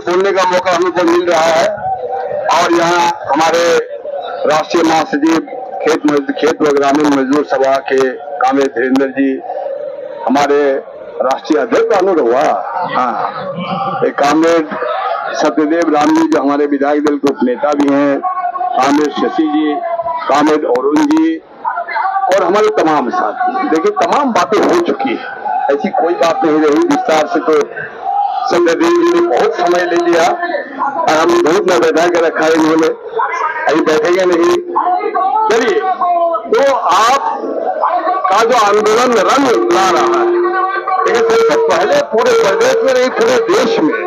बोलने का मौका हमको मिल रहा है। और यहाँ हमारे राष्ट्रीय महासचिव खेत व ग्रामीण मजदूर सभा के कामरेड धीरेन्द्र जी, हमारे राष्ट्रीय अध्यक्ष हुआ, हाँ, एक कामरेड सत्यदेव राम जी जो हमारे विधायक दल के उपनेता भी हैं, कामरेड शशि जी, कामरेड अरुण जी और हमारे तमाम साथी। देखिए तमाम बातें हो चुकी है, ऐसी कोई बात नहीं रही। विस्तार से तो सत्यदेव जी ने बहुत समय ले लिया और हम धूप में बैठा के रखा है इन्होंने, अभी बैठेंगे नहीं। चलिए, तो आप का जो आंदोलन रंग ला रहा है, लेकिन सबसे पहले पूरे प्रदेश में नहीं पूरे देश में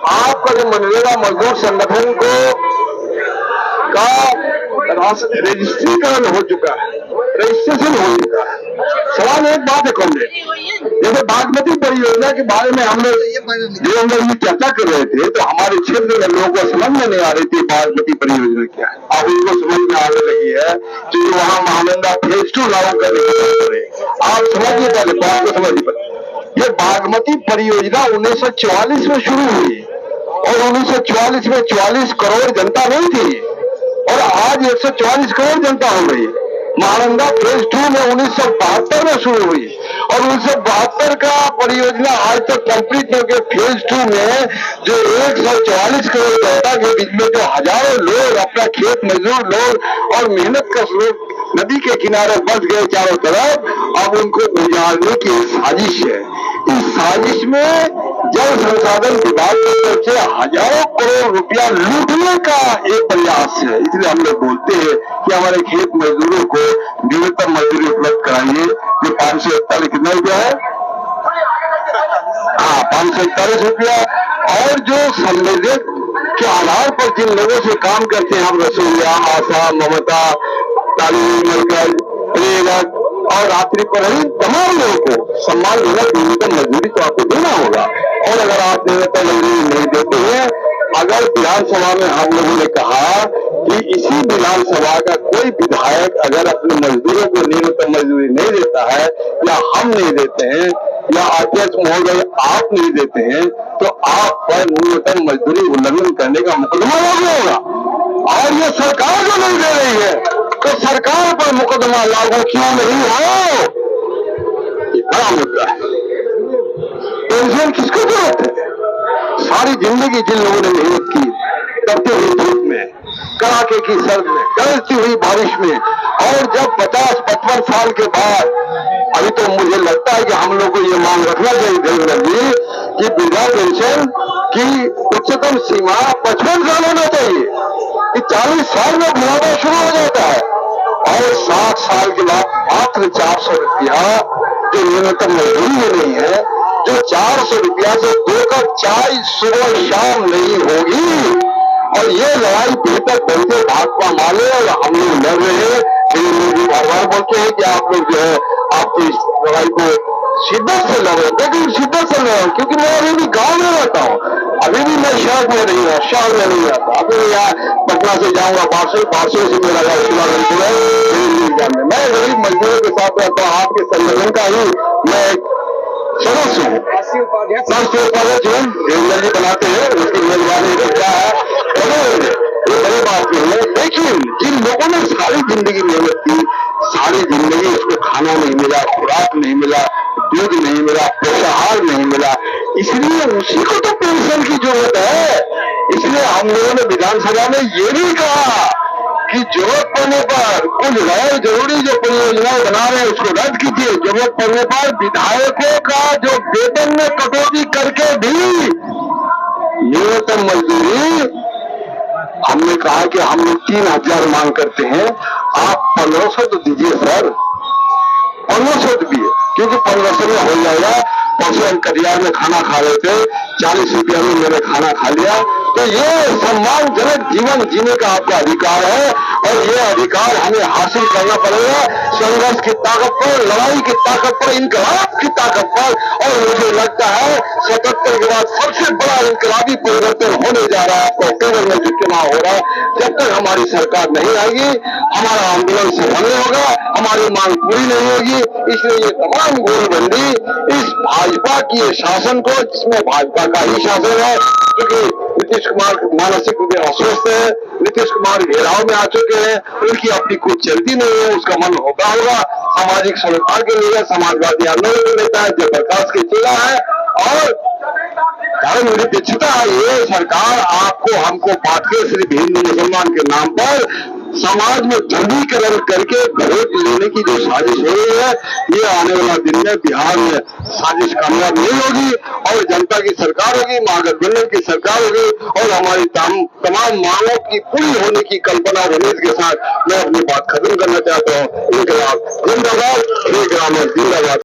आपका जो मनरेगा मजदूर संगठन को का रजिस्ट्रीकरण हो चुका है, रजिस्ट्रेशन हो चुका है। सवाल एक बात है कॉमरेड, जैसे बागमती परियोजना के बारे में हम लोग चर्चा कर रहे थे तो हमारे क्षेत्र में लोगों को समझ में नहीं आ रही थी बागमती परियोजना क्या है। अब उनको समझ में आने लगी है कि वहाँ महानंदा फेज 2 लागू करने की जरूरत है। आप समझिए, पहले बात को समझिए। ये बागमती परियोजना 1944 में शुरू हुई और 1944 में 44 करोड़ जनता नहीं थी और आज 144 करोड़ जनता हो गई। महानंदा फेज 2 में 1972 में शुरू हुई और 1972 का परियोजना आज तक कंप्लीट हो गया। फेज 2 में जो 144 करोड़ जनता के बीच में जो हजारों लोग अपना खेत मजदूर लोग और मेहनत कश लोग नदी के किनारे बस गए चारों तरफ, अब उनको उजाड़ने की साजिश है। इस साजिश में जल संसाधन विभाग की तरफ से हजारों करोड़ रुपया लूटने का एक प्रयास है। इसलिए हम लोग बोलते हैं कि हमारे खेत मजदूरों को न्यूनतम मजदूरी उपलब्ध कराइए। जो 541 कितना रुपया है? हाँ, 541 रुपया। और जो संवेदक के आधार पर जिन लोगों से काम करते हैं, हम रसोईया, आशा, ममता, तालीम मरकज, प्रेरक और रात्रि प्रहरी, तमाम लोगों को सम्मानजनक न्यूनतम मजदूरी तो आपको देना होगा। और अगर आप न्यूनतम मजदूरी नहीं देते हैं, अगर विधानसभा में हम लोगों ने कहा कि इसी विधानसभा का कोई विधायक अगर अपने मजदूरों को न्यूनतम मजदूरी नहीं देता है या हम नहीं देते हैं या अध्यक्ष महोदय आप नहीं देते हैं तो आप पर न्यूनतम मजदूरी उल्लंघन करने का मुकदमा लागू होगा। और ये सरकार जो नहीं दे रही है तो सरकार पर मुकदमा लागू क्यों नहीं हो? ये बड़ा मुद्दा है। पेंशन किसको जरूरत है? सारी जिंदगी जिन लोगों ने मेहनत की, तपते हुए धूप में, कड़ाके की सर्द में, गरजती हुई बारिश में, और जब 50-55 साल के बाद, अभी तो मुझे लगता है कि हम लोग को ये मांग रखना चाहिए देवेंद्र जी कि वृद्धा पेंशन की उच्चतम सीमा 55 साल होना चाहिए। कि 40 साल में बुढ़ापा शुरू हो जाता है और 60 साल के बाद मात्र 400 रुपया जो न्यूनतम मजदूरी नहीं है, जो 400 रुपया से 2 कप चाय सुबह शाम नहीं होगी। और ये लड़ाई बेहतर बनते भाजपा माले और हम लोग लड़ रहे हैं। बार बार बोलते हैं कि आप लोग जो है आपकी इस लड़ाई को शिद्दत से लड़ रहे हैं, लेकिन शिद्दत से लड़, क्योंकि मैं अभी भी गाँव में रहता हूँ, अभी भी मैं शहर में नहीं हूँ, शहर में नहीं रहता। अभी मैं यहाँ पटना से जाऊंगा पार्सल से मेरा मैं गरीब मजदूरों के साथ रहता हूँ। आपके संगठन का ही मैं सदस्य हूँ, राष्ट्रीय उपाध्यक्ष हूँ। देवेंद्र जी बनाते हैं, उसकी मेजबानी क्या है, ये बड़ी बात नहीं है। लेकिन जिन लोगों ने सारी जिंदगी मेहनत की, सारी जिंदगी उसको खाना नहीं मिला, खुराक नहीं मिला, दूध नहीं मिला, पोषाहार नहीं मिला, इसलिए उसी को तो पेंशन की जरूरत है। इसलिए हम लोगों ने विधानसभा में ये भी कहा कि जरूरत पड़ने पर कुछ गैर जरूरी जो परियोजनाएं बना रहे हैं उसको रद्द कीजिए। जरूरत पड़ने पर विधायकों का जो वेतन में कटौती करके भी न्यूनतम मजदूरी, हमने कहा कि हम लोग 3000 मांग करते हैं, आप 1500 तो दीजिए सर, 1500 दीजिए, क्योंकि 1500 में हो जाएगा। परसों हम कटिहार में खाना खा रहे थे, 40 रुपया में मैंने खाना खा लिया। तो ये सम्मानजनक जीवन जीने का आपका अधिकार है और ये अधिकार हमें हासिल करना पड़ेगा संघर्ष की ताकत पर, लड़ाई की ताकत पर, इनकलाब की ताकत पर। और मुझे लगता है 77 के बाद सबसे बड़ा इनकलाबी परिवर्तन होने जा रहा है, अक्टूबर में जो चुनाव हो रहा है। जब तक हमारी सरकार नहीं आएगी हमारा आंदोलन सफल नहीं होगा, हमारी मांग पूरी नहीं होगी। इसलिए ये तमाम गोलबंदी इस भाजपा की शासन को, जिसमें भाजपा का ही शासन है, क्योंकि नीतीश कुमार मानसिक रूप से अस्वस्थ है, नीतीश कुमार घेराव में आ चुके हैं, उनकी अपनी कुछ चलती नहीं है, उसका मन होता होगा सामाजिक सरोकार के लिए समाजवादी आंदोलन नेता है, जयप्रकाश के चेला है और धर्म निरपेक्षता। ये सरकार आपको हमको बांट के सिर्फ हिंदू मुसलमान के नाम पर समाज में ध्रुवीकरण करके वोट लेने की जो साजिश हो रही है, ये आने वाला दिन में बिहार में साजिश कामयाब नहीं होगी और जनता की सरकार होगी, महागठबंधन की सरकार होगी और हमारी तमाम मांगों की पूरी होने की कल्पना और उम्मीद के साथ मैं अपनी बात खत्म करना चाहता हूँ। इनकलाब जिंदाबाद, जिंदाबाद।